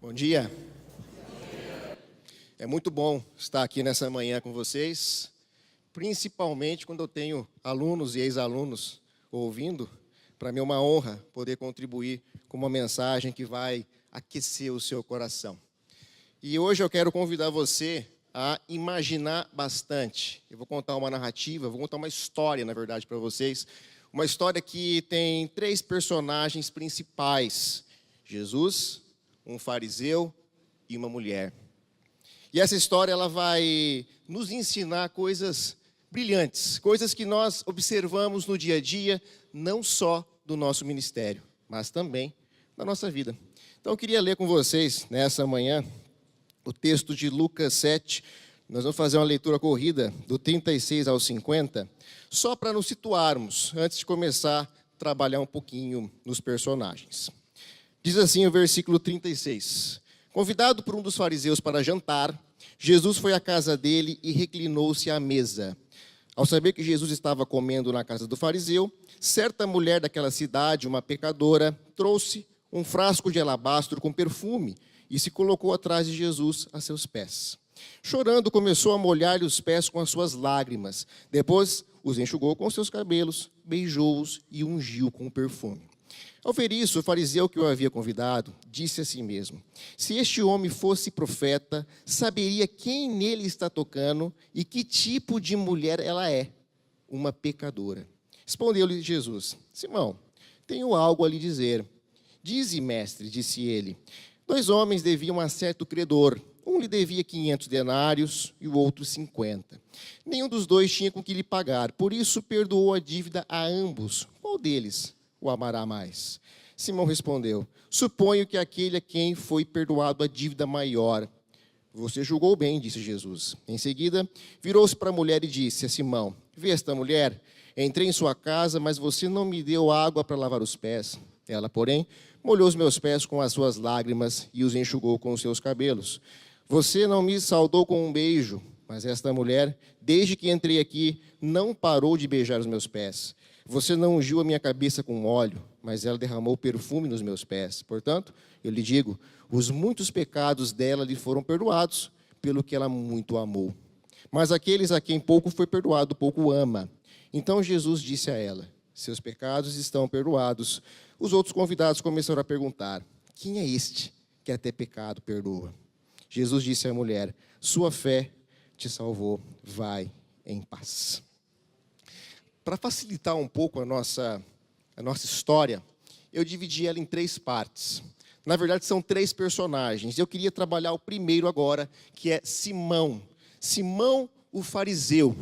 Bom dia. É muito bom estar aqui nessa manhã com vocês, principalmente quando eu tenho alunos e ex-alunos ouvindo. Para mim é uma honra poder contribuir com uma mensagem que vai aquecer o seu coração. E hoje eu quero convidar você a imaginar bastante. Eu vou contar uma narrativa, vou contar uma história, na verdade, para vocês. Uma história que tem 3 personagens principais: Jesus, um fariseu e uma mulher. E essa história ela vai nos ensinar coisas brilhantes, coisas que nós observamos no dia a dia, não só do nosso ministério, mas também da nossa vida. Então eu queria ler com vocês nessa manhã o texto de Lucas 7. Nós vamos fazer uma leitura corrida do 36 ao 50, só para nos situarmos, antes de começar a trabalhar um pouquinho nos personagens. Diz assim o versículo 36. Convidado por um dos fariseus para jantar, Jesus foi à casa dele e reclinou-se à mesa. Ao saber que Jesus estava comendo na casa do fariseu, certa mulher daquela cidade, uma pecadora, trouxe um frasco de alabastro com perfume e se colocou atrás de Jesus a seus pés. Chorando, começou a molhar-lhe os pés com as suas lágrimas. Depois os enxugou com seus cabelos, beijou-os e ungiu com o perfume. Ao ver isso, o fariseu que o havia convidado disse a si mesmo: se este homem fosse profeta, saberia quem nele está tocando e que tipo de mulher ela é, uma pecadora. Respondeu-lhe Jesus: Simão, tenho algo a lhe dizer. Dize, mestre, disse ele. 2 homens deviam a certo credor. Um lhe devia 500 denários e o outro 50. Nenhum dos dois tinha com que lhe pagar, por isso perdoou a dívida a ambos. Qual deles o amará mais? Simão respondeu: suponho que aquele a quem foi perdoado a dívida maior. Você julgou bem, disse Jesus. Em seguida, virou-se para a mulher e disse a Simão: vê esta mulher? Entrei em sua casa, mas você não me deu água para lavar os pés. Ela, porém, molhou os meus pés com as suas lágrimas e os enxugou com os seus cabelos. Você não me saudou com um beijo, mas esta mulher, desde que entrei aqui, não parou de beijar os meus pés. Você não ungiu a minha cabeça com óleo, mas ela derramou perfume nos meus pés. Portanto, eu lhe digo, os muitos pecados dela lhe foram perdoados, pelo que ela muito amou. Mas aqueles a quem pouco foi perdoado, pouco ama. Então Jesus disse a ela: seus pecados estão perdoados. Os outros convidados começaram a perguntar: quem é este que até pecado perdoa? Jesus disse à mulher: sua fé te salvou, vai em paz. Para facilitar um pouco a nossa história, eu dividi ela em 3 partes. Na verdade, são 3 personagens. Eu queria trabalhar o primeiro agora, que é Simão. Simão, o fariseu.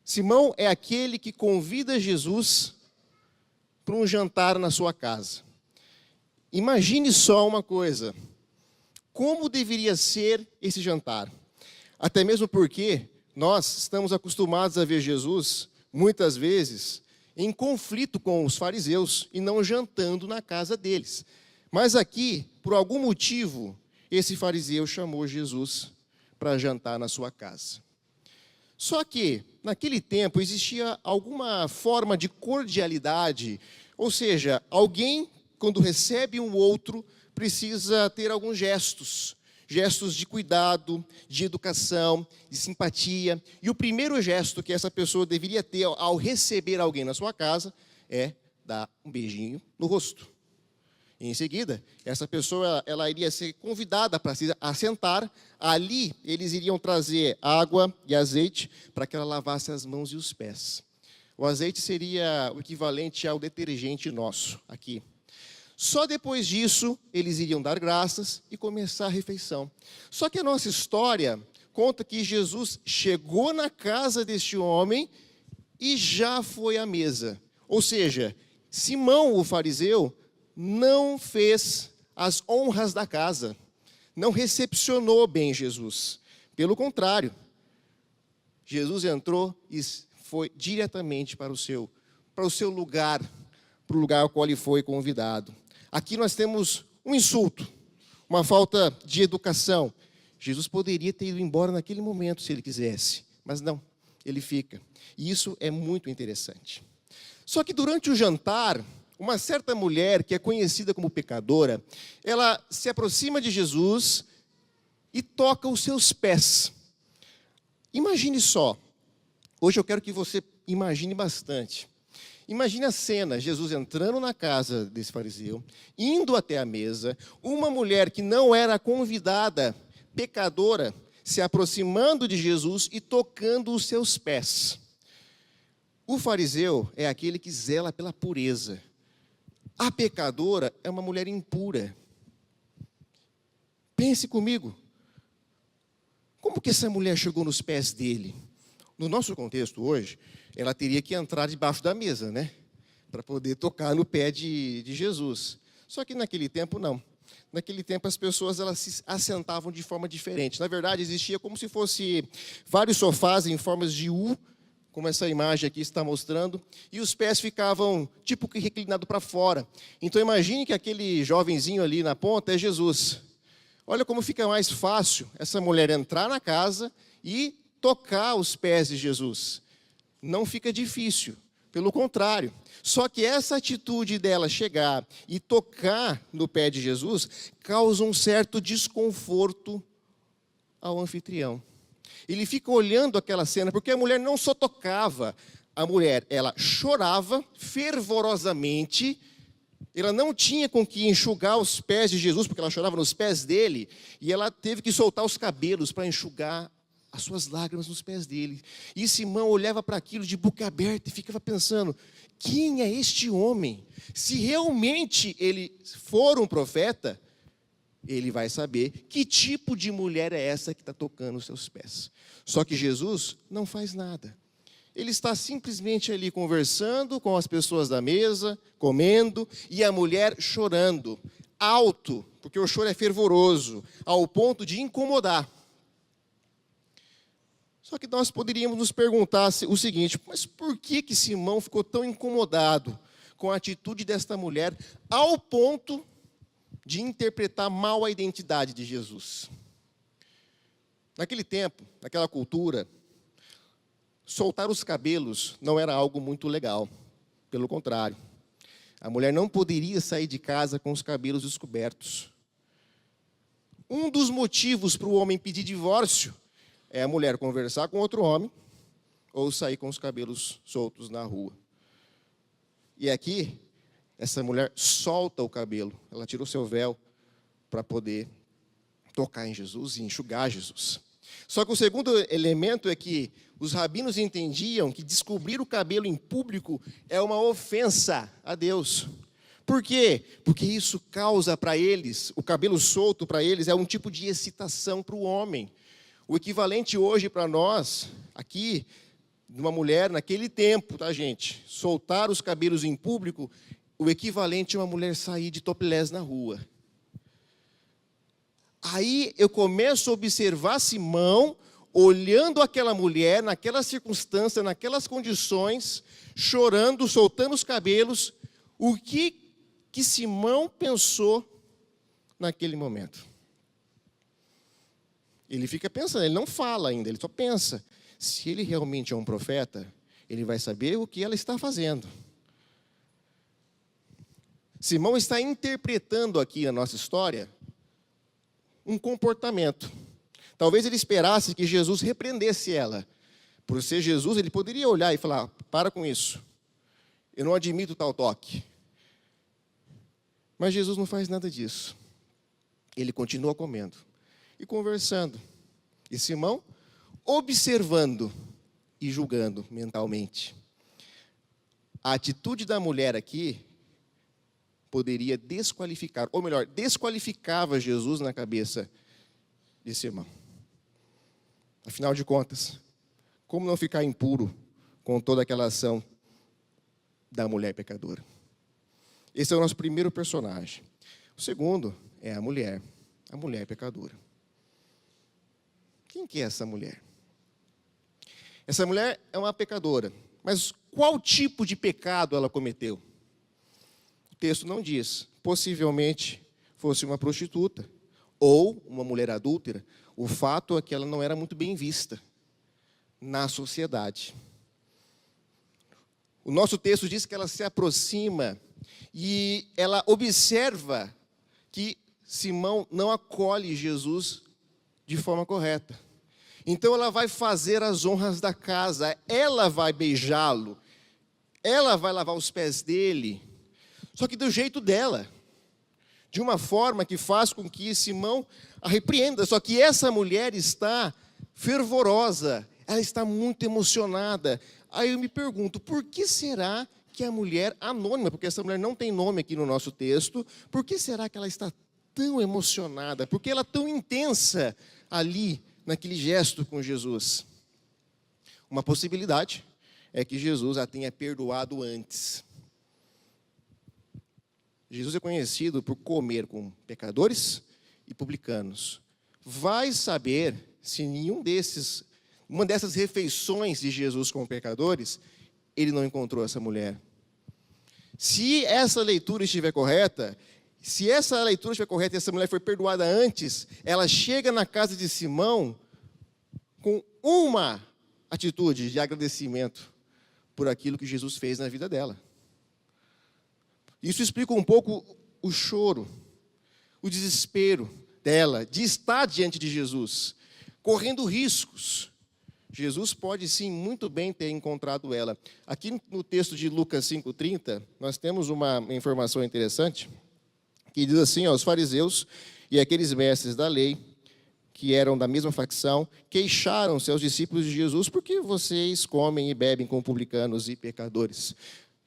Simão é aquele que convida Jesus para um jantar na sua casa. Imagine só uma coisa: como deveria ser esse jantar? Até mesmo porque nós estamos acostumados a ver Jesus, muitas vezes, em conflito com os fariseus e não jantando na casa deles. Mas aqui, por algum motivo, esse fariseu chamou Jesus para jantar na sua casa. Só que, naquele tempo, existia alguma forma de cordialidade, ou seja, alguém, quando recebe um outro, precisa ter alguns gestos de cuidado, de educação, de simpatia. E o primeiro gesto que essa pessoa deveria ter ao receber alguém na sua casa é dar um beijinho no rosto. E em seguida, essa pessoa ela iria ser convidada para se assentar. Ali, eles iriam trazer água e azeite para que ela lavasse as mãos e os pés. O azeite seria o equivalente ao detergente nosso aqui. Só depois disso, eles iriam dar graças e começar a refeição. Só que a nossa história conta que Jesus chegou na casa deste homem e já foi à mesa. Ou seja, Simão, o fariseu, não fez as honras da casa, não recepcionou bem Jesus. Pelo contrário, Jesus entrou e foi diretamente para o seu lugar, para o lugar ao qual ele foi convidado. Aqui nós temos um insulto, uma falta de educação. Jesus poderia ter ido embora naquele momento se ele quisesse, mas não, ele fica. E isso é muito interessante. Só que durante o jantar, uma certa mulher que é conhecida como pecadora, ela se aproxima de Jesus e toca os seus pés. Imagine só, hoje eu quero que você imagine bastante. Imagine a cena, Jesus entrando na casa desse fariseu, indo até a mesa, uma mulher que não era convidada, pecadora, se aproximando de Jesus e tocando os seus pés. O fariseu é aquele que zela pela pureza. A pecadora é uma mulher impura. Pense comigo. Como que essa mulher chegou nos pés dele? No nosso contexto hoje, ela teria que entrar debaixo da mesa, né? Para poder tocar no pé de Jesus. Só que naquele tempo, não. Naquele tempo, as pessoas elas se assentavam de forma diferente. Na verdade, existia como se fosse vários sofás em formas de U, como essa imagem aqui está mostrando, e os pés ficavam tipo que reclinados para fora. Então, imagine que aquele jovenzinho ali na ponta é Jesus. Olha como fica mais fácil essa mulher entrar na casa e tocar os pés de Jesus. Não fica difícil, pelo contrário. Só que essa atitude dela chegar e tocar no pé de Jesus causa um certo desconforto ao anfitrião. Ele fica olhando aquela cena, porque a mulher não só tocava, a mulher, ela chorava fervorosamente. Ela não tinha com que enxugar os pés de Jesus, porque ela chorava nos pés dele, e ela teve que soltar os cabelos para enxugar as suas lágrimas nos pés dele. E Simão olhava para aquilo de boca aberta e ficava pensando, quem é este homem? Se realmente ele for um profeta, ele vai saber que tipo de mulher é essa que está tocando os seus pés. Só que Jesus não faz nada. Ele está simplesmente ali conversando com as pessoas da mesa, comendo, e a mulher chorando, alto, porque o choro é fervoroso, ao ponto de incomodar. Só que nós poderíamos nos perguntar o seguinte, mas por que Simão ficou tão incomodado com a atitude desta mulher, ao ponto de interpretar mal a identidade de Jesus? Naquele tempo, naquela cultura, soltar os cabelos não era algo muito legal. Pelo contrário, a mulher não poderia sair de casa com os cabelos descobertos. Um dos motivos para o homem pedir divórcio é a mulher conversar com outro homem ou sair com os cabelos soltos na rua. E aqui, essa mulher solta o cabelo, ela tira o seu véu para poder tocar em Jesus e enxugar Jesus. Só que o segundo elemento é que os rabinos entendiam que descobrir o cabelo em público é uma ofensa a Deus. Por quê? Porque isso causa para eles, o cabelo solto para eles é um tipo de excitação para o homem. O equivalente hoje para nós, aqui, de uma mulher naquele tempo, tá, gente? Soltar os cabelos em público, o equivalente a uma mulher sair de topless na rua. Aí eu começo a observar Simão, olhando aquela mulher, naquela circunstância, naquelas condições, chorando, soltando os cabelos. O que Simão pensou naquele momento? Ele fica pensando, ele não fala ainda, ele só pensa. Se ele realmente é um profeta, ele vai saber o que ela está fazendo. Simão está interpretando aqui na nossa história um comportamento. Talvez ele esperasse que Jesus repreendesse ela. Por ser Jesus, ele poderia olhar e falar, para com isso. Eu não admito tal toque. Mas Jesus não faz nada disso. Ele continua comendo e conversando. E Simão observando e julgando mentalmente. A atitude da mulher aqui poderia desqualificar, ou melhor, desqualificava Jesus na cabeça de Simão. Afinal de contas, como não ficar impuro com toda aquela ação da mulher pecadora? Esse é o nosso primeiro personagem. O segundo é a mulher pecadora. Quem que é essa mulher? Essa mulher é uma pecadora, mas qual tipo de pecado ela cometeu? O texto não diz. Possivelmente fosse uma prostituta ou uma mulher adúltera. O fato é que ela não era muito bem vista na sociedade. O nosso texto diz que ela se aproxima E ela observa que Simão não acolhe Jesus de forma correta. Então ela vai fazer as honras da casa, ela vai beijá-lo, ela vai lavar os pés dele, só que do jeito dela, de uma forma que faz com que Simão a repreenda. Só que essa mulher está fervorosa, ela está muito emocionada. Aí eu me pergunto, por que será que a mulher anônima, porque essa mulher não tem nome aqui no nosso texto, por que será que ela está tão emocionada? Por que ela é tão intensa ali, naquele gesto com Jesus? Uma possibilidade é que Jesus a tenha perdoado antes. Jesus é conhecido por comer com pecadores e publicanos. Vai saber se uma dessas refeições de Jesus com pecadores, ele não encontrou essa mulher. Se essa leitura estiver correta, e essa mulher foi perdoada antes, ela chega na casa de Simão com uma atitude de agradecimento por aquilo que Jesus fez na vida dela. Isso explica um pouco o choro, o desespero dela de estar diante de Jesus, correndo riscos. Jesus pode sim muito bem ter encontrado ela. Aqui no texto de Lucas 5,30, nós temos uma informação interessante, que diz assim, os fariseus e aqueles mestres da lei, que eram da mesma facção, queixaram-se aos discípulos de Jesus, porque vocês comem e bebem com publicanos e pecadores.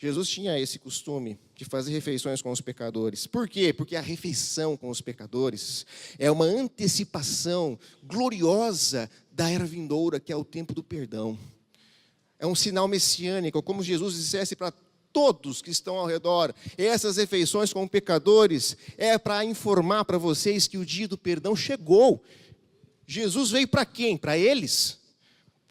Jesus tinha esse costume de fazer refeições com os pecadores. Por quê? Porque a refeição com os pecadores é uma antecipação gloriosa da era vindoura, que é o tempo do perdão. É um sinal messiânico, como Jesus dissesse para todos que estão ao redor, essas refeições com pecadores é para informar para vocês que o dia do perdão chegou. Jesus veio para quem? Para eles?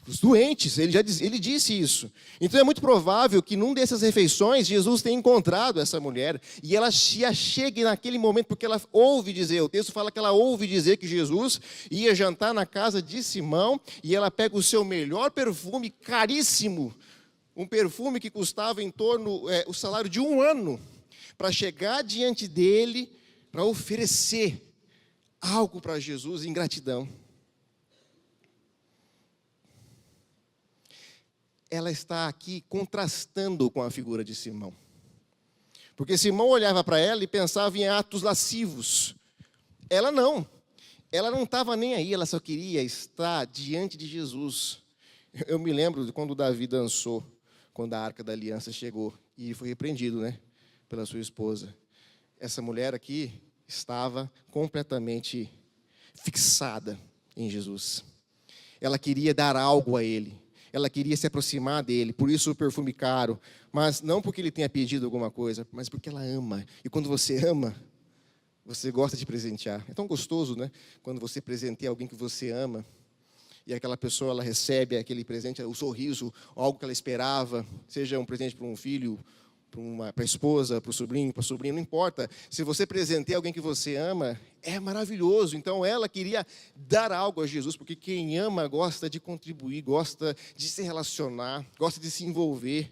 Os doentes, ele disse isso. Então é muito provável que num dessas refeições Jesus tenha encontrado essa mulher e ela se achegue naquele momento, porque ela ouve dizer, o texto fala que ela ouve dizer que Jesus ia jantar na casa de Simão e ela pega o seu melhor perfume, caríssimo, um perfume que custava em torno o salário de um ano, para chegar diante dele, para oferecer algo para Jesus em gratidão. Ela está aqui contrastando com a figura de Simão. Porque Simão olhava para ela e pensava em atos lascivos. Ela não estava nem aí, ela só queria estar diante de Jesus. Eu me lembro de quando Davi dançou, quando a Arca da Aliança chegou e foi repreendido, pela sua esposa. Essa mulher aqui estava completamente fixada em Jesus. Ela queria dar algo a ele. Ela queria se aproximar dele, por isso o perfume caro. Mas não porque ele tenha pedido alguma coisa, mas porque ela ama. E quando você ama, você gosta de presentear. É tão gostoso, quando você presenteia alguém que você ama, e aquela pessoa ela recebe aquele presente, o sorriso, algo que ela esperava, seja um presente para um filho, para a esposa, para o sobrinho, para a sobrinha, não importa. Se você presenteia alguém que você ama, é maravilhoso. Então ela queria dar algo a Jesus, porque quem ama gosta de contribuir, gosta de se relacionar, gosta de se envolver.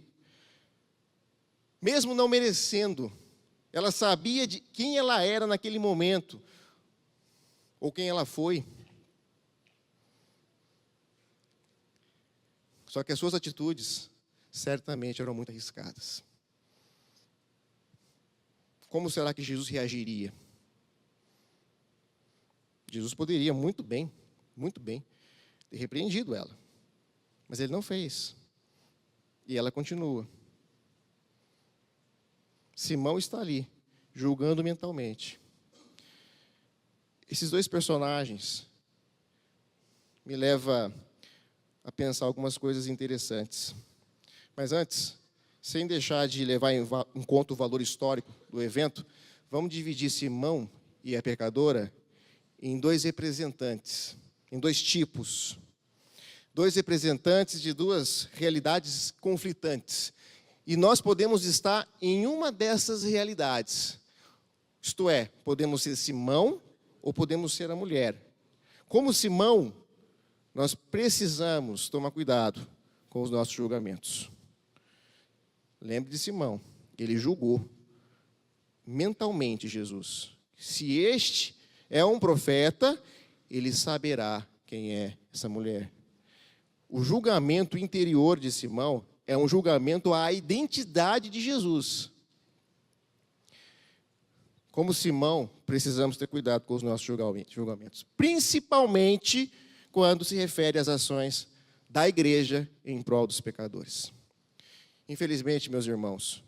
Mesmo não merecendo, ela sabia de quem ela era naquele momento, ou quem ela foi. Só que as suas atitudes certamente eram muito arriscadas. Como será que Jesus reagiria? Jesus poderia muito bem, ter repreendido ela. Mas ele não fez. E ela continua. Simão está ali, julgando mentalmente. Esses dois personagens me levam a pensar algumas coisas interessantes. Mas antes, sem deixar de levar em conta o valor histórico do evento, vamos dividir Simão e a pecadora em dois representantes, em dois tipos. Dois representantes de duas realidades conflitantes. E nós podemos estar em uma dessas realidades. Isto é, podemos ser Simão ou podemos ser a mulher. Como Simão, nós precisamos tomar cuidado com os nossos julgamentos. Lembre de Simão, ele julgou, mentalmente Jesus. Se este é um profeta, ele saberá quem é essa mulher. O julgamento interior de Simão é um julgamento à identidade de Jesus. Como Simão, precisamos ter cuidado com os nossos julgamentos, principalmente quando se refere às ações da igreja em prol dos pecadores. Infelizmente, meus irmãos,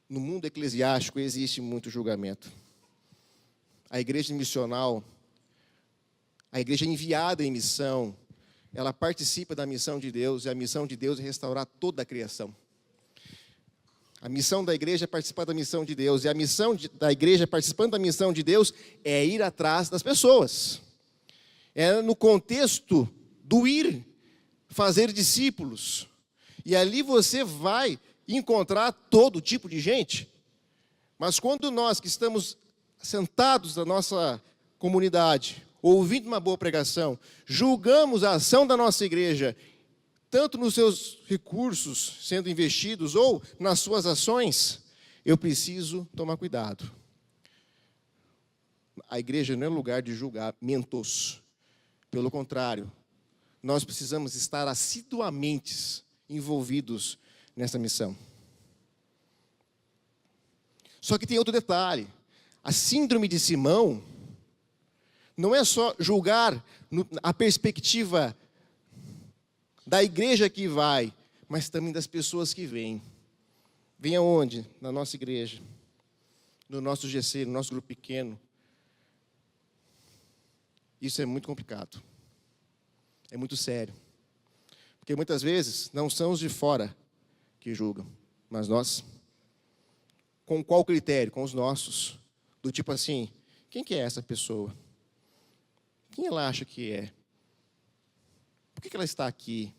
no mundo eclesiástico existe muito julgamento. A igreja missional, a igreja enviada em missão, ela participa da missão de Deus, e a missão de Deus é restaurar toda a criação. A missão da igreja é participar da missão de Deus, e a missão da igreja, participando da missão de Deus, é ir atrás das pessoas. É no contexto do ir, fazer discípulos. E ali você vai encontrar todo tipo de gente. Mas quando nós que estamos sentados na nossa comunidade, ouvindo uma boa pregação, julgamos a ação da nossa igreja, tanto nos seus recursos sendo investidos ou nas suas ações, eu preciso tomar cuidado. A igreja não é lugar de julgamentos. Pelo contrário, nós precisamos estar assiduamente envolvidos nessa missão. Só que tem outro detalhe. A síndrome de Simão não é só julgar a perspectiva da igreja que vai, mas também das pessoas que vêm. Vem aonde? Na nossa igreja, no nosso GC, no nosso grupo pequeno. Isso é muito complicado. É muito sério. Porque muitas vezes não são os de fora que julgam, mas nós. Com qual critério? Com os nossos. Do tipo assim, quem que é essa pessoa? Quem ela acha que é? Por que ela está aqui?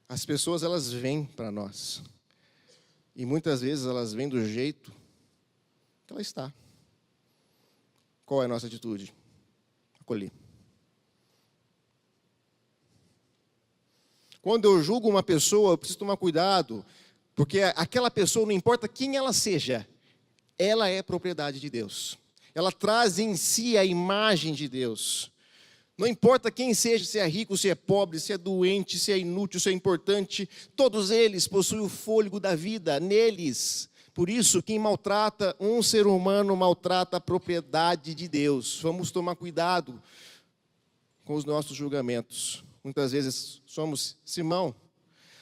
As pessoas, elas vêm para nós. E muitas vezes elas vêm do jeito que ela está. Qual é a nossa atitude? Acolher. Quando eu julgo uma pessoa, eu preciso tomar cuidado, porque aquela pessoa, não importa quem ela seja, ela é propriedade de Deus. Ela traz em si a imagem de Deus. Não importa quem seja, se é rico, se é pobre, se é doente, se é inútil, se é importante, todos eles possuem o fôlego da vida neles. Por isso, quem maltrata um ser humano, maltrata a propriedade de Deus. Vamos tomar cuidado com os nossos julgamentos. Muitas vezes somos Simão.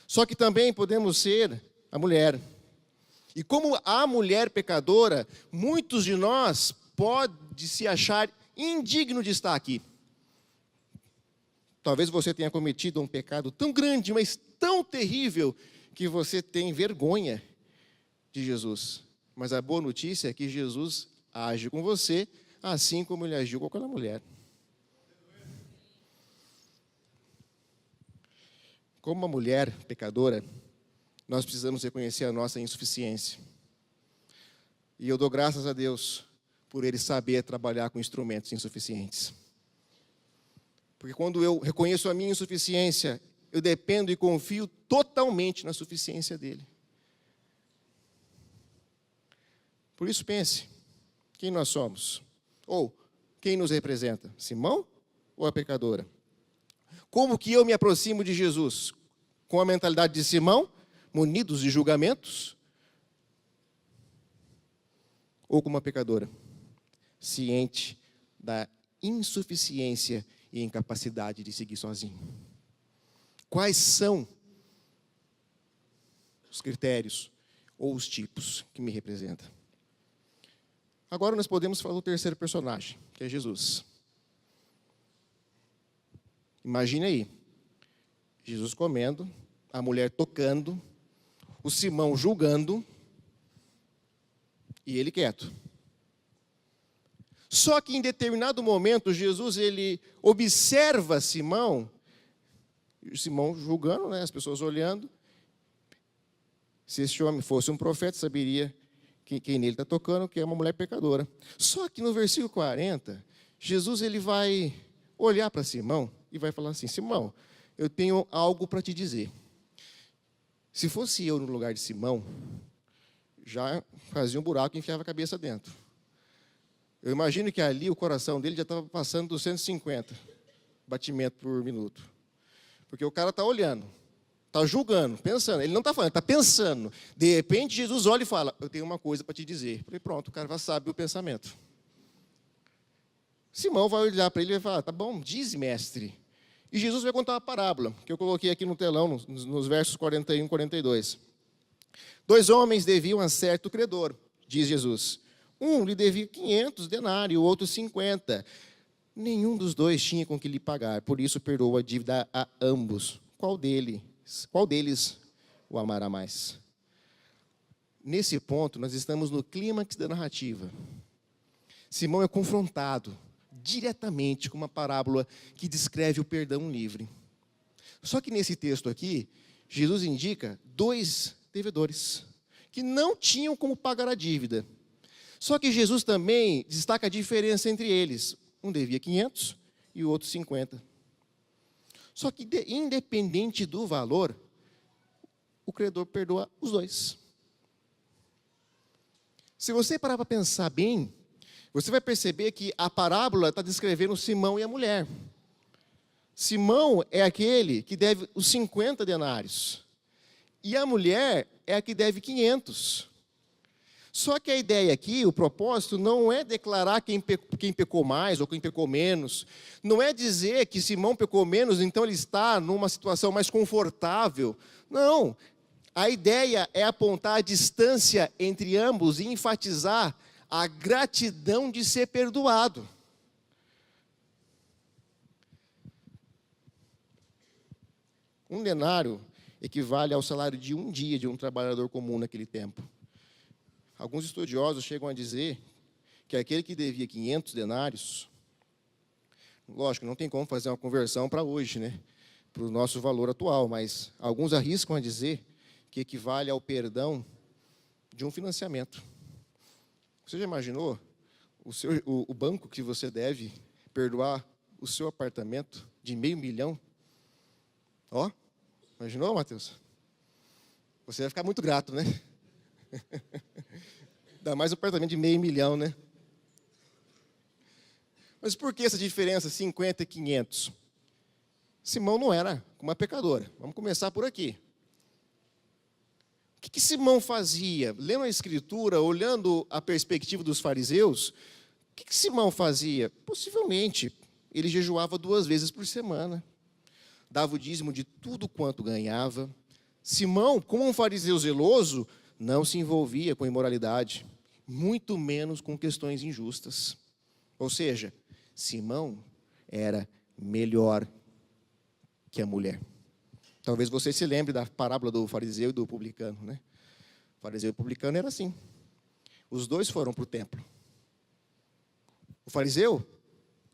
Só que também podemos ser a mulher. E como a mulher pecadora, muitos de nós podem se achar indigno de estar aqui. Talvez você tenha cometido um pecado tão grande, mas tão terrível, que você tem vergonha de Jesus. Mas a boa notícia é que Jesus age com você, assim como ele agiu com aquela mulher. Como uma mulher pecadora, nós precisamos reconhecer a nossa insuficiência. E eu dou graças a Deus por Ele saber trabalhar com instrumentos insuficientes. Porque quando eu reconheço a minha insuficiência, eu dependo e confio totalmente na suficiência dEle. Por isso pense, quem nós somos? Ou quem nos representa? Simão ou a pecadora? Como que eu me aproximo de Jesus? Com a mentalidade de Simão, munidos de julgamentos? Ou como uma pecadora, ciente da insuficiência e incapacidade de seguir sozinho? Quais são os critérios ou os tipos que me representam? Agora nós podemos falar do terceiro personagem, que é Jesus. Imagine aí, Jesus comendo, a mulher tocando, o Simão julgando e ele quieto. Só que em determinado momento, Jesus ele observa Simão, e Simão julgando, né, as pessoas olhando. Se esse homem fosse um profeta, saberia quem nele está tocando, que é uma mulher pecadora. Só que no versículo 40, Jesus ele vai olhar para Simão e vai falar assim: Simão, eu tenho algo para te dizer. Se fosse eu no lugar de Simão, já fazia um buraco e enfiava a cabeça dentro. Eu imagino que ali o coração dele já estava passando dos 150 batimentos por minuto. Porque o cara está olhando, está julgando, pensando. Ele não está falando, está pensando. De repente, Jesus olha e fala, eu tenho uma coisa para te dizer. Falei, pronto, o cara já sabe o pensamento. Simão vai olhar para ele e vai falar, tá bom, diz, mestre. E Jesus vai contar uma parábola, que eu coloquei aqui no telão, nos versos 41 e 42. 2 homens deviam a certo credor, diz Jesus. Um lhe devia 500 denários, o outro 50. Nenhum dos dois tinha com que lhe pagar, por isso perdoou a dívida a ambos. Qual deles o amará mais? Nesse ponto, nós estamos no clímax da narrativa. Simão é confrontado diretamente com uma parábola que descreve o perdão livre. Só que nesse texto aqui, Jesus indica 2 devedores que não tinham como pagar a dívida. Só que Jesus também destaca a diferença entre eles. Um devia 500 e o outro 50. Só que, independente do valor, o credor perdoa os 2. Se você parar para pensar bem, você vai perceber que a parábola está descrevendo Simão e a mulher. Simão é aquele que deve os 50 denários. E a mulher é a que deve 500. Só que a ideia aqui, o propósito, não é declarar quem pecou mais ou quem pecou menos. Não é dizer que Simão pecou menos, então ele está numa situação mais confortável. Não. A ideia é apontar a distância entre ambos e enfatizar a gratidão de ser perdoado. Um denário equivale ao salário de um dia de um trabalhador comum naquele tempo. Alguns estudiosos chegam a dizer que aquele que devia 500 denários, lógico, não tem como fazer uma conversão para hoje, né? Para o nosso valor atual, mas alguns arriscam a dizer que equivale ao perdão de um financiamento. Você já imaginou o banco que você deve perdoar o seu apartamento de $500 mil? Ó, imaginou, Matheus? Você vai ficar muito grato, né? Dá mais um apartamento de $500 mil, né? Mas por que essa diferença, 50 e 500? Simão não era uma pecadora. Vamos começar por aqui. O que Simão fazia? Lendo a Escritura, olhando a perspectiva dos fariseus, o que Simão fazia? Possivelmente, ele jejuava 2 vezes por semana. Dava o dízimo de tudo quanto ganhava. Simão, como um fariseu zeloso, não se envolvia com imoralidade, muito menos com questões injustas. Ou seja, Simão era melhor que a mulher. Talvez você se lembre da parábola do fariseu e do publicano, né? O fariseu e o publicano era assim. Os 2 foram para o templo. O fariseu,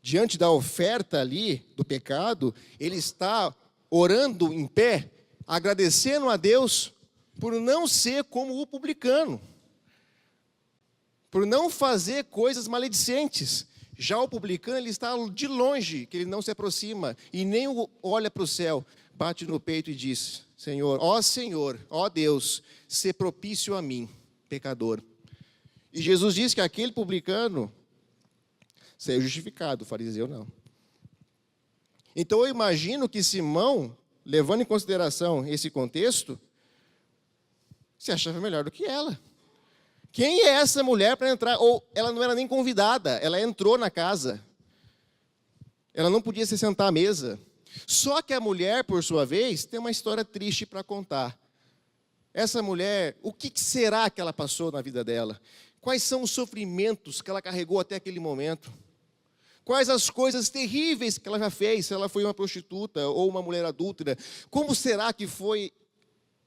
diante da oferta ali do pecado, ele está orando em pé, agradecendo a Deus por não ser como o publicano, por não fazer coisas maledicentes. Já o publicano, ele está de longe, que ele não se aproxima e nem olha para o céu, bate no peito e diz, Senhor, ó Deus, sê propício a mim, pecador. E Jesus diz que aquele publicano saiu justificado, o fariseu não. Então eu imagino que Simão, levando em consideração esse contexto, se achava melhor do que ela. Quem é essa mulher para entrar? Ou ela não era nem convidada, ela entrou na casa. Ela não podia se sentar à mesa. Só que a mulher, por sua vez, tem uma história triste para contar. Essa mulher, o que será que ela passou na vida dela? Quais são os sofrimentos que ela carregou até aquele momento? Quais as coisas terríveis que ela já fez, se ela foi uma prostituta ou uma mulher adúltera? Como será que foi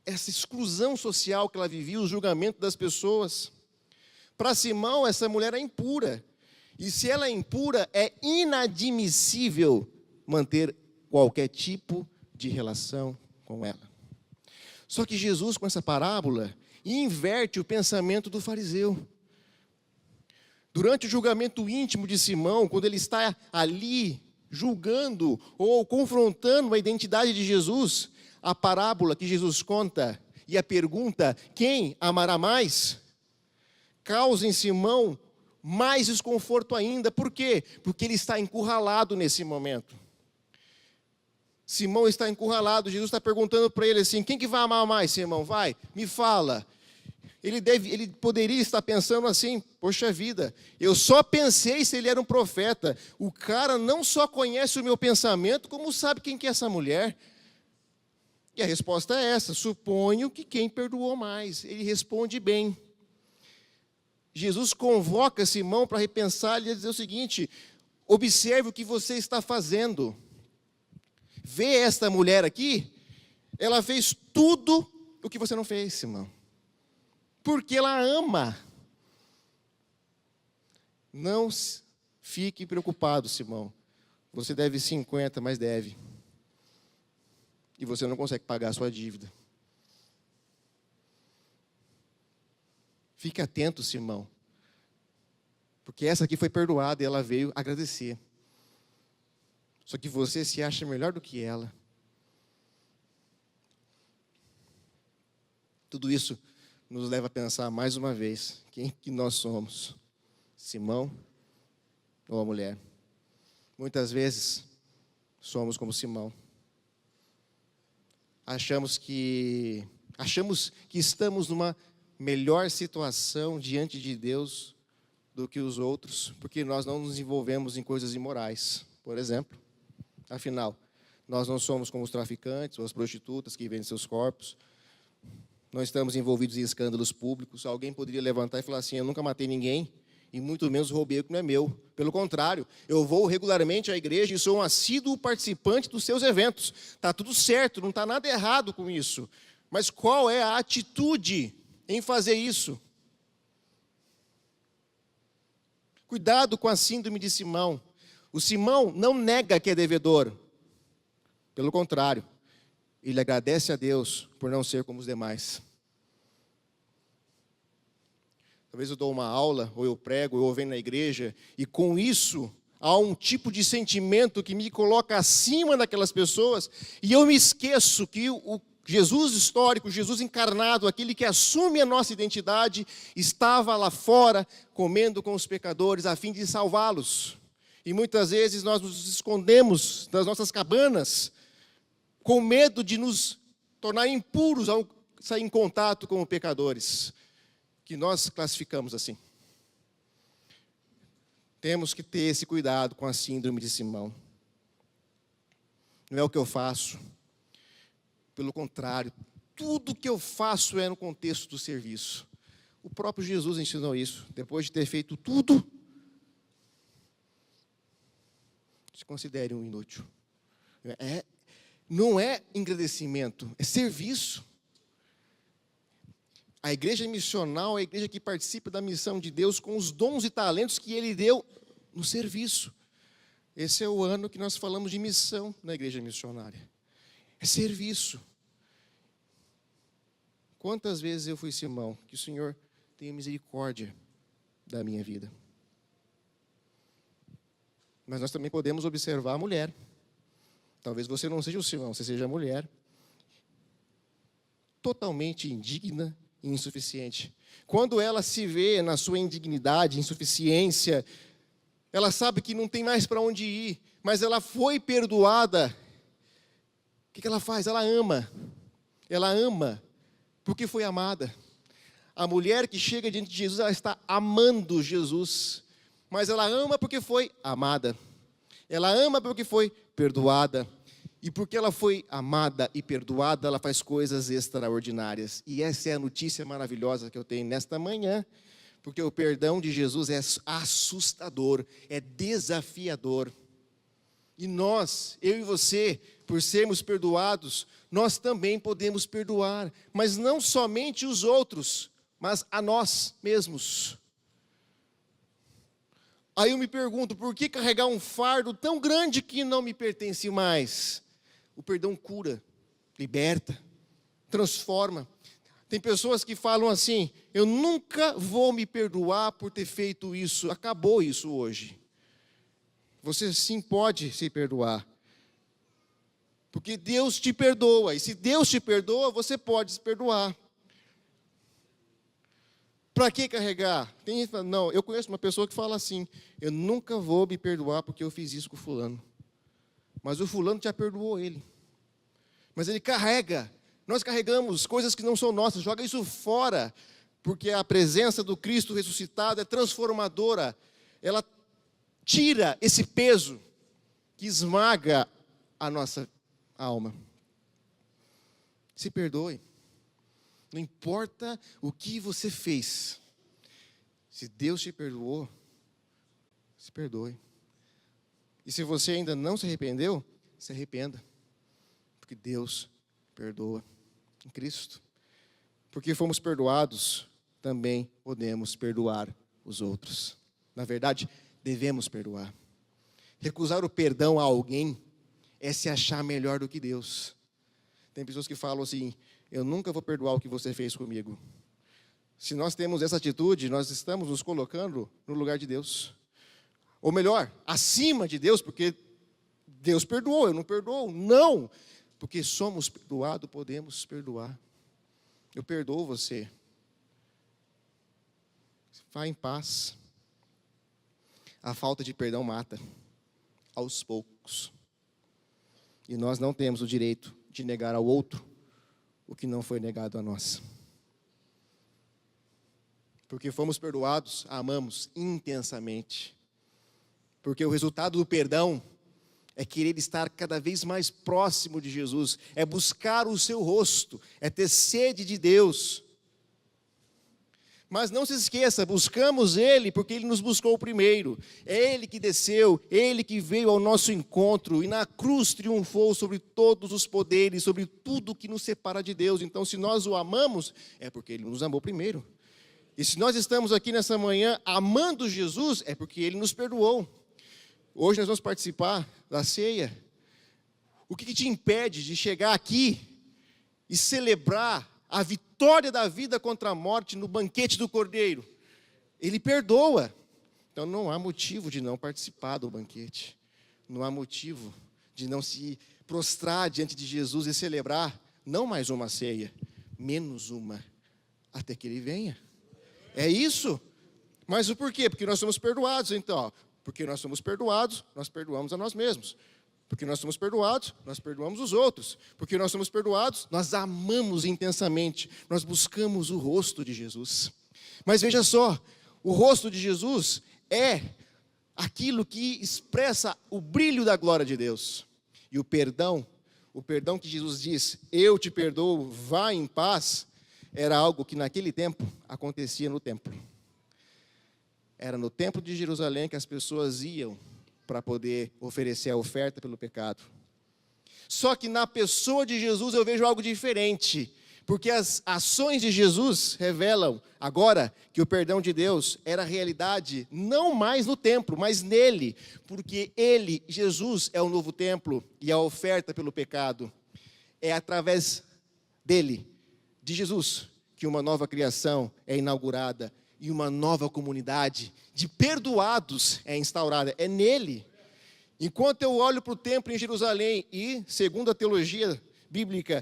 essa exclusão social que ela vivia, o julgamento das pessoas? Para Simão, essa mulher é impura. E se ela é impura, é inadmissível manter qualquer tipo de relação com ela. Só que Jesus, com essa parábola, inverte o pensamento do fariseu. Durante o julgamento íntimo de Simão, quando ele está ali julgando ou confrontando a identidade de Jesus, a parábola que Jesus conta e a pergunta, quem amará mais, causa em Simão mais desconforto ainda. Por quê? Porque ele está encurralado nesse momento. Simão está encurralado, Jesus está perguntando para ele assim, quem que vai amar mais, Simão? Vai, me fala. Ele poderia estar pensando assim, poxa vida, eu só pensei se ele era um profeta. O cara não só conhece o meu pensamento, como sabe quem que é essa mulher. E a resposta é essa, suponho que quem perdoou mais. Ele responde bem. Jesus convoca Simão para repensar e dizer o seguinte, observe o que você está fazendo. Vê esta mulher aqui, ela fez tudo o que você não fez, Simão. Porque ela ama. Não fique preocupado, Simão. Você deve 50, mas deve. E você não consegue pagar a sua dívida. Fique atento, Simão. Porque essa aqui foi perdoada e ela veio agradecer. Só que você se acha melhor do que ela. Tudo isso nos leva a pensar mais uma vez, quem que nós somos? Simão ou a mulher? Muitas vezes somos como Simão. Achamos que estamos numa melhor situação diante de Deus do que os outros, porque nós não nos envolvemos em coisas imorais, por exemplo. Afinal, nós não somos como os traficantes ou as prostitutas que vendem seus corpos. Não estamos envolvidos em escândalos públicos. Alguém poderia levantar e falar assim, eu nunca matei ninguém, e muito menos roubei o que não é meu. Pelo contrário, eu vou regularmente à igreja e sou um assíduo participante dos seus eventos. Está tudo certo, não está nada errado com isso. Mas qual é a atitude em fazer isso? Cuidado com a síndrome de Simão. O Simão não nega que é devedor. Pelo contrário, ele agradece a Deus por não ser como os demais. Talvez eu dou uma aula, ou eu prego, ou eu venho na igreja, e com isso há um tipo de sentimento que me coloca acima daquelas pessoas, e eu me esqueço que o Jesus histórico, Jesus encarnado, aquele que assume a nossa identidade, estava lá fora comendo com os pecadores a fim de salvá-los. E muitas vezes nós nos escondemos das nossas cabanas com medo de nos tornar impuros ao sair em contato com os pecadores, que nós classificamos assim. Temos que ter esse cuidado com a síndrome de Simão. Não é o que eu faço. Pelo contrário, tudo que eu faço é no contexto do serviço. O próprio Jesus ensinou isso. Depois de ter feito tudo, se considere um inútil. Não é agradecimento, é serviço. A igreja missional é a igreja que participa da missão de Deus com os dons e talentos que Ele deu no serviço. Esse é o ano que nós falamos de missão na igreja missionária. É serviço. Quantas vezes eu fui Simão, que o Senhor tenha misericórdia da minha vida. Mas nós também podemos observar a mulher. Talvez você não seja o Simão, você seja a mulher. Totalmente indigna e insuficiente. Quando ela se vê na sua indignidade, insuficiência, ela sabe que não tem mais para onde ir, mas ela foi perdoada. O que ela faz? Ela ama. Ela ama porque foi amada. A mulher que chega diante de Jesus, ela está amando Jesus, mas ela ama porque foi amada. Ela ama porque foi perdoada. E porque ela foi amada e perdoada, ela faz coisas extraordinárias. E essa é a notícia maravilhosa que eu tenho nesta manhã, porque o perdão de Jesus é assustador, é desafiador. E nós, eu e você, por sermos perdoados, nós também podemos perdoar, mas não somente os outros, mas a nós mesmos. Aí eu me pergunto, por que carregar um fardo tão grande que não me pertence mais? O perdão cura, liberta, transforma. Tem pessoas que falam assim, eu nunca vou me perdoar por ter feito isso, acabou isso hoje. Você sim pode se perdoar. Porque Deus te perdoa. E se Deus te perdoa, você pode se perdoar. Para que carregar? Tem gente que fala, não, eu conheço uma pessoa que fala assim, eu nunca vou me perdoar porque eu fiz isso com o fulano. Mas o fulano já perdoou ele. Mas ele carrega. Nós carregamos coisas que não são nossas, joga isso fora. Porque a presença do Cristo ressuscitado é transformadora. Ela tira esse peso que esmaga a nossa alma. Se perdoe. Não importa o que você fez. Se Deus te perdoou, se perdoe. E se você ainda não se arrependeu, se arrependa. Porque Deus perdoa em Cristo. Porque fomos perdoados, também podemos perdoar os outros. Na verdade, devemos perdoar. Recusar o perdão a alguém é se achar melhor do que Deus. Tem pessoas que falam assim, eu nunca vou perdoar o que você fez comigo. Se nós temos essa atitude, nós estamos nos colocando no lugar de Deus. Ou melhor, acima de Deus, porque Deus perdoou, eu não perdoo. Não, porque somos perdoados, podemos perdoar. Eu perdoo você. Vá em paz. A falta de perdão mata, aos poucos. E nós não temos o direito de negar ao outro o que não foi negado a nós. Porque fomos perdoados, amamos intensamente. Porque o resultado do perdão é querer estar cada vez mais próximo de Jesus, é buscar o seu rosto, é ter sede de Deus. Mas não se esqueça, buscamos Ele porque Ele nos buscou primeiro. É Ele que desceu, Ele que veio ao nosso encontro e na cruz triunfou sobre todos os poderes, sobre tudo que nos separa de Deus. Então, se nós o amamos, é porque Ele nos amou primeiro. E se nós estamos aqui nessa manhã amando Jesus, é porque Ele nos perdoou. Hoje nós vamos participar da ceia. O que te impede de chegar aqui e celebrar a vitória da vida contra a morte no banquete do Cordeiro? Ele perdoa. Então não há motivo de não participar do banquete. Não há motivo de não se prostrar diante de Jesus e celebrar não mais uma ceia, menos uma, até que Ele venha. É isso. Mas o porquê? Porque nós somos perdoados, então. Porque nós somos perdoados, nós perdoamos a nós mesmos. Porque nós somos perdoados, nós perdoamos os outros. Porque nós somos perdoados, nós amamos intensamente. Nós buscamos o rosto de Jesus. Mas veja só, o rosto de Jesus é aquilo que expressa o brilho da glória de Deus. E o perdão que Jesus diz, eu te perdoo, vá em paz, era algo que naquele tempo acontecia no templo. Era no templo de Jerusalém que as pessoas iam para poder oferecer a oferta pelo pecado. Só que na pessoa de Jesus eu vejo algo diferente, porque as ações de Jesus revelam agora que o perdão de Deus era realidade não mais no templo, mas nele, porque ele, Jesus, é o novo templo e a oferta pelo pecado. É através dele, de Jesus, que uma nova criação é inaugurada e uma nova comunidade de perdoados é instaurada. É nele. Enquanto eu olho para o templo em Jerusalém e, segundo a teologia bíblica,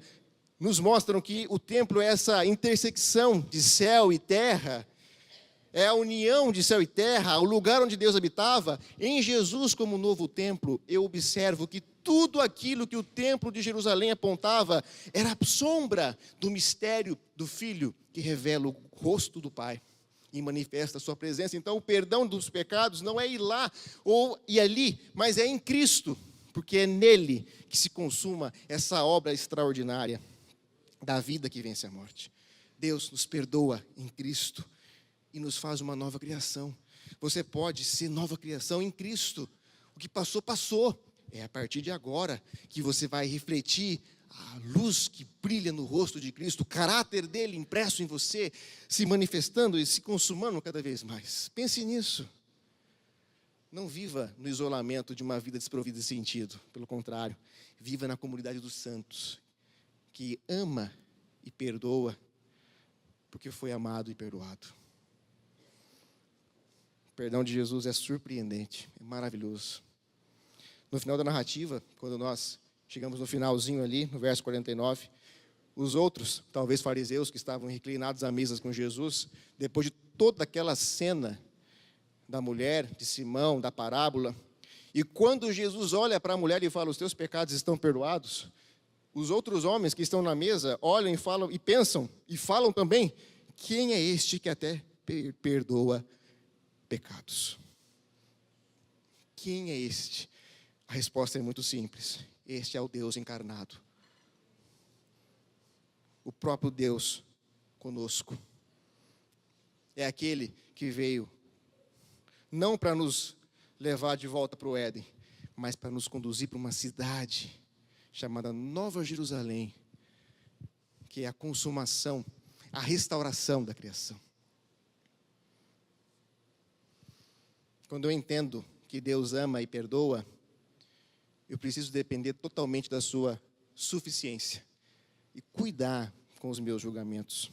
nos mostram que o templo é essa intersecção de céu e terra, é a união de céu e terra, o lugar onde Deus habitava. Em Jesus como novo templo, eu observo que tudo aquilo que o templo de Jerusalém apontava era a sombra do mistério do Filho que revela o rosto do Pai e manifesta a sua presença. Então o perdão dos pecados não é ir lá ou ir ali, mas é em Cristo, porque é nele que se consuma essa obra extraordinária da vida que vence a morte. Deus nos perdoa em Cristo e nos faz uma nova criação. Você pode ser nova criação em Cristo. O que passou, passou. É a partir de agora que você vai refletir a luz que brilha no rosto de Cristo, o caráter dele impresso em você, se manifestando e se consumando cada vez mais. Pense nisso. Não viva no isolamento de uma vida desprovida de sentido. Pelo contrário, viva na comunidade dos santos, que ama e perdoa, porque foi amado e perdoado. O perdão de Jesus é surpreendente, é maravilhoso. No final da narrativa, quando nós chegamos no finalzinho ali, no verso 49. Os outros, talvez fariseus, que estavam reclinados à mesa com Jesus, depois de toda aquela cena da mulher, de Simão, da parábola, e quando Jesus olha para a mulher e fala, os teus pecados estão perdoados, os outros homens que estão na mesa olham e falam, e pensam, e falam também, quem é este que até perdoa pecados? Quem é este? A resposta é muito simples, este é o Deus encarnado. O próprio Deus conosco. É aquele que veio não para nos levar de volta para o Éden, mas para nos conduzir para uma cidade chamada Nova Jerusalém, que é a consumação, a restauração da criação. Quando eu entendo que Deus ama e perdoa, eu preciso depender totalmente da sua suficiência e cuidar com os meus julgamentos.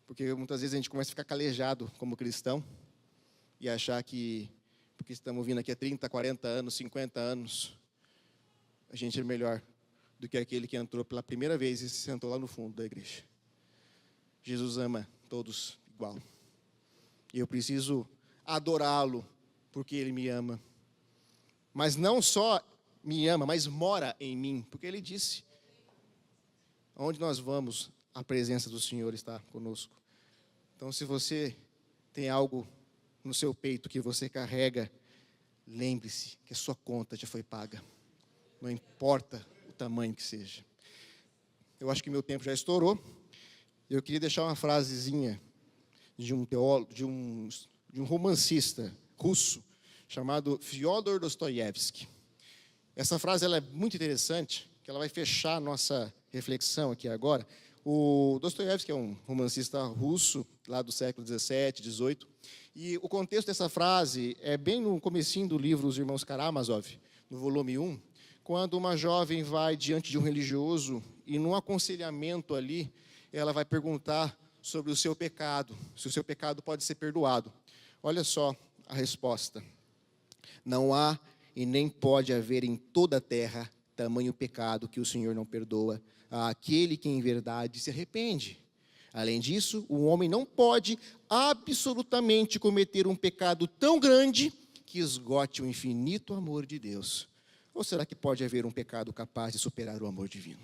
Porque muitas vezes a gente começa a ficar calejado como cristão e achar que, porque estamos vindo aqui há 30, 40 anos, 50 anos, a gente é melhor do que aquele que entrou pela primeira vez e se sentou lá no fundo da igreja. Jesus ama todos igual. E eu preciso adorá-lo porque Ele me ama. Mas não só me ama, mas mora em mim. Porque Ele disse, onde nós vamos, a presença do Senhor está conosco. Então, se você tem algo no seu peito que você carrega, lembre-se que a sua conta já foi paga. Não importa o tamanho que seja. Eu acho que meu tempo já estourou. Eu queria deixar uma frasezinha de um teólogo, de um romancista russo chamado Fyodor Dostoiévski. Essa frase ela é muito interessante, que ela vai fechar a nossa reflexão aqui agora. O Dostoiévski é um romancista russo, lá do século 17, 18, e o contexto dessa frase é bem no comecinho do livro Os Irmãos Karamazov, no volume 1, quando uma jovem vai diante de um religioso e num aconselhamento ali, ela vai perguntar sobre o seu pecado, se o seu pecado pode ser perdoado. Olha só a resposta. Não há e nem pode haver em toda a terra tamanho pecado que o Senhor não perdoa àquele que em verdade se arrepende. Além disso, o homem não pode absolutamente cometer um pecado tão grande que esgote o infinito amor de Deus. Ou será que pode haver um pecado capaz de superar o amor divino?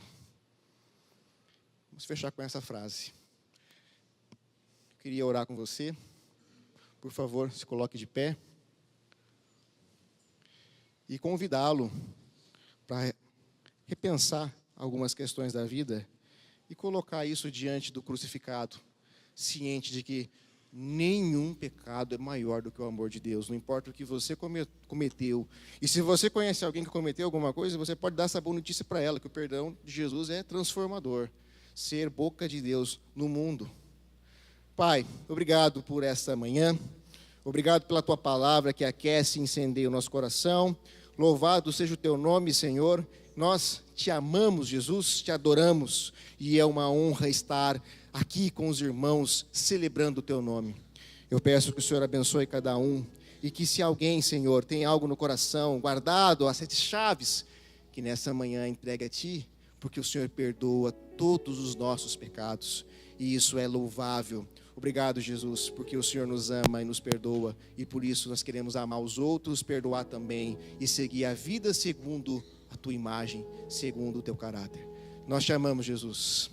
Vamos fechar com essa frase. Eu queria orar com você. Por favor, se coloque de pé. E convidá-lo para repensar algumas questões da vida e colocar isso diante do crucificado, ciente de que nenhum pecado é maior do que o amor de Deus, não importa o que você cometeu. E se você conhece alguém que cometeu alguma coisa, você pode dar essa boa notícia para ela, que o perdão de Jesus é transformador, ser boca de Deus no mundo. Pai, obrigado por esta manhã, obrigado pela Tua palavra que aquece e incendeia o nosso coração. Louvado seja o Teu nome, Senhor. Nós te amamos, Jesus, te adoramos. E é uma honra estar aqui com os irmãos, celebrando o Teu nome. Eu peço que o Senhor abençoe cada um. E que se alguém, Senhor, tem algo no coração, guardado, as 7 chaves, que nessa manhã entregue a Ti, porque o Senhor perdoa todos os nossos pecados. E isso é louvável. Obrigado, Jesus, porque o Senhor nos ama e nos perdoa. E por isso nós queremos amar os outros, perdoar também e seguir a vida segundo a Tua imagem, segundo o Teu caráter. Nós te amamos, Jesus.